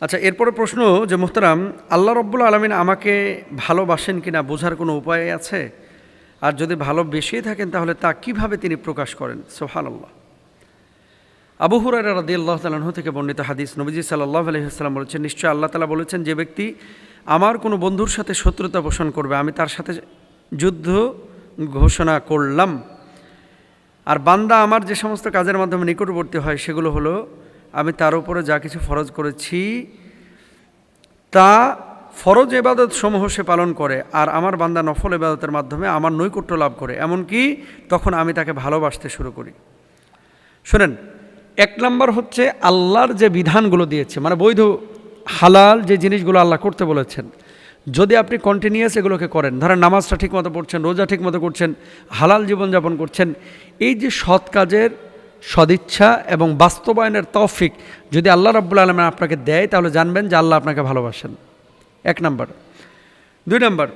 আচ্ছা, এরপরে প্রশ্ন যে মোহতারাম, আল্লাহ রব্বুল আলামিন আমাকে ভালোবাসেন কিনা বোঝার কোনো উপায় আছে? আর যদি ভালোবেসেই থাকেন তাহলে তা কিভাবে তিনি প্রকাশ করেন? সুবহানাল্লাহ। আবু হুরায়রা রাদিয়াল্লাহু তাআলা আনহু থেকে বর্ণিত হাদিস, নবীজি সাল্লাল্লাহু আলাইহি ওয়াসাল্লাম বলেছেন, নিশ্চয় আল্লাহ তাআলা বলেছেন, যে ব্যক্তি আমার কোনো বন্ধুর সাথে শত্রুতা পোষণ করবে আমি তার সাথে যুদ্ধ ঘোষণা করলাম। আর বান্দা আমার যে সমস্ত কাজের মাধ্যমে নিকটবর্তী হয় সেগুলো হলো, আমি তার উপরে যা কিছু ফরজ করেছি তা ফরজ ইবাদত সমূহ সে পালন করে, আর আমার বান্দা নফল ইবাদতের মাধ্যমে আমার নৈকট্য লাভ করে, এমনকি তখন আমি তাকে ভালোবাসতে শুরু করি। শোনেন, 1 নম্বর হচ্ছে আল্লাহর যে বিধানগুলো দিয়েছে, মানে বৈধ হালাল যে জিনিসগুলো আল্লাহ করতে বলেছেন, যদি আপনি কন্টিনিউয়াস এগুলোকে করেন, ধরেন নামাজটা ঠিকমতো পড়ছেন, রোজা ঠিকমতো করছেন, হালাল জীবনযাপন করছেন, এই যে সৎ কাজের সদিচ্ছা এবং বাস্তবায়নের তৌফিক যদি আল্লাহ রাব্বুল আলামিন আপনাকে দেয়, তাহলে জানবেন যে আল্লাহ আপনাকে ভালোবাসেন। 1 নম্বর। 2 নম্বর,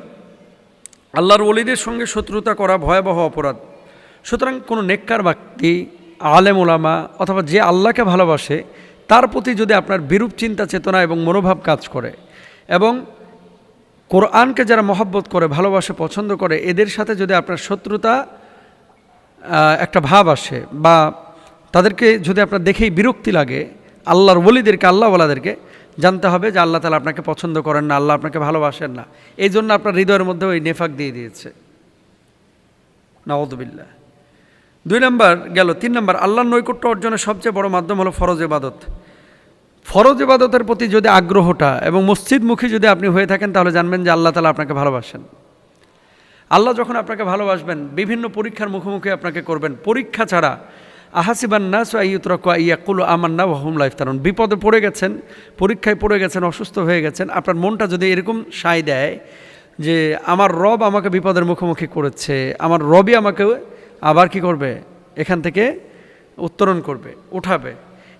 আল্লাহর ওলিদের সঙ্গে শত্রুতা করা ভয়াবহ অপরাধ। সুতরাং কোনো নেককার ব্যক্তি, আলেম ওলামা অথবা যে আল্লাহকে ভালোবাসে তার প্রতি যদি আপনার বিরূপ চিন্তা চেতনা এবং মনোভাব কাজ করে, এবং কোরআনকে যারা মহব্বত করে, ভালোবাসে, পছন্দ করে, এদের সাথে যদি আপনার শত্রুতা একটা ভাব আসে, বা তাদেরকে যদি আপনার দেখেই বিরক্তি লাগে, আল্লাহর ওলিদেরকে, আল্লাহওয়ালাদেরকে, জানতে হবে যে আল্লাহ তাআলা আপনাকে পছন্দ করেন না, আল্লাহ আপনাকে ভালোবাসেন না। এই জন্য আপনার হৃদয়ের মধ্যে ওই নেফাক দিয়ে দিয়েছে। নাউযুবিল্লাহ। 2 নম্বর গেল। 3 নম্বর, আল্লাহর নৈকট্য অর্জনের সবচেয়ে বড় মাধ্যম হলো ফরজ ইবাদত। ফরজ ইবাদতের প্রতি যদি আগ্রহটা এবং মসজিদমুখী যদি আপনি হয়ে থাকেন, তাহলে জানবেন যে আল্লাহ তাআলা আপনাকে ভালোবাসেন। আল্লাহ যখন আপনাকে ভালোবাসবেন, বিভিন্ন পরীক্ষার মুখোমুখি আপনাকে করবেন। পরীক্ষা ছাড়া আহাসিবান নাস আইয়ুতরাকু আইয়াকুলু আমান্না ওয়া হুম লা ইফতারুন। বিপদে পড়ে গেছেন, পরীক্ষায় পড়ে গেছেন, অসুস্থ হয়ে গেছেন, আপনার মনটা যদি এরকম সায় দেয় যে আমার রব আমাকে বিপদের মুখোমুখি করেছে, আমার রবই আমাকে আবার কি করবে, এখান থেকে উত্তরণ করবে, উঠাবে,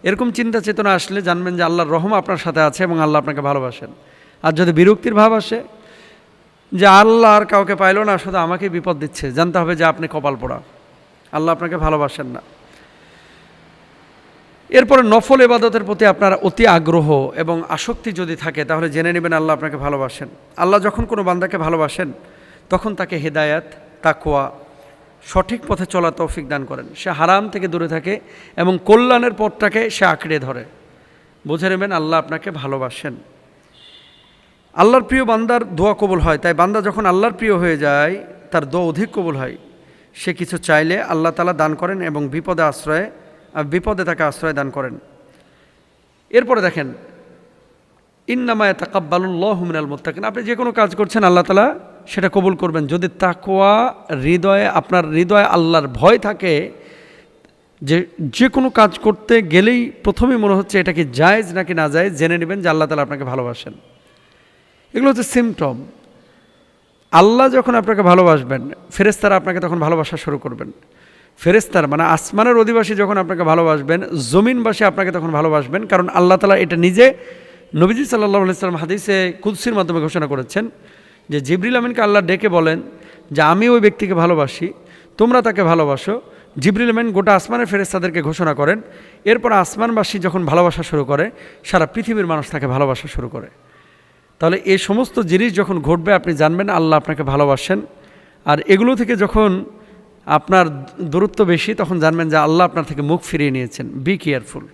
এরকম চিন্তা চেতনা আসলে জানবেন যে আল্লাহর রহম আপনার সাথে আছে এবং আল্লাহ আপনাকে ভালোবাসেন। আর যদি বিরক্তির ভাব আসে যে আল্লাহ আর কাউকে পাইল না, শুধু আমাকে বিপদ দিচ্ছে, জানতে হবে যে আপনি কপাল পোড়া, আল্লাহ আপনাকে ভালোবাসেন না। এরপরে নফল ইবাদতের প্রতি আপনার অতি আগ্রহ এবং আসক্তি যদি থাকে, তাহলে জেনে নেবেন আল্লাহ আপনাকে ভালোবাসেন। আল্লাহ যখন কোনো বান্দাকে ভালোবাসেন, তখন তাকে হেদায়াত, তাকওয়া, সঠিক পথে চলা তৌফিক দান করেন। সে হারাম থেকে দূরে থাকে এবং কল্যাণের পথটাকে সে আঁকড়ে ধরে। বুঝে নেবেন আল্লাহ আপনাকে ভালোবাসেন। আল্লাহর প্রিয় বান্দার দোয়া কবুল হয়, তাই বান্দা যখন আল্লাহর প্রিয় হয়ে যায়, তার দোয়া অধিক কবুল হয়। সে কিছু চাইলে আল্লাহ তাআলা দান করেন এবং বিপদে তাকে আশ্রয় দান করেন। এরপরে দেখেন, ইন্নামা ইয়াতাকাব্বালুল্লাহু মিনাল মুত্তাকিন। আপনি যে কোনো কাজ করছেন, আল্লাহ তাআলা সেটা কবুল করবেন যদি তাকওয়া হৃদয়ে, আপনার হৃদয়ে আল্লাহর ভয় থাকে। যে কোনো কাজ করতে গেলেই প্রথমেই মনে হচ্ছে এটা কি জায়েজ নাকি না জায়েজ, জেনে নেবেন যে আল্লাহ তাআলা আপনাকে ভালোবাসেন। এগুলো হচ্ছে সিমটম। আল্লাহ যখন আপনাকে ভালোবাসবেন, ফেরেশতারা আপনাকে তখন ভালোবাসা শুরু করবেন। ফেরেশতার মানে আসমানের অধিবাসী যখন আপনাকে ভালোবাসবেন, জমিনবাসী আপনাকে তখন ভালোবাসবেন। কারণ আল্লাহ তাআলা এটা নিজে নবীজি সাল্লাল্লাহু আলাইহি ওয়াসাল্লাম হাদিসে কুদসির মাধ্যমে ঘোষণা করেছেন যে জিবরিল আমিনকে আল্লাহ ডেকে বলেন যে আমি ওই ব্যক্তিকে ভালোবাসি, তোমরা তাকে ভালোবাসো। জিবরিল আমিন গোটা আসমানের ফেরেশতাদেরকে ঘোষণা করেন। এরপর আসমানবাসী যখন ভালোবাসা শুরু করে, সারা পৃথিবীর মানুষ তাকে ভালোবাসা শুরু করে। তাহলে এই সমস্ত জিনিস যখন ঘটবে, আপনি জানবেন আল্লাহ আপনাকে ভালোবাসেন। আর এগুলো থেকে যখন আপনার দূরত্ব বেশি, তখন জানবেন যে আল্লাহ আপনার থেকে মুখ ফিরিয়ে নিয়েছেন। Be careful.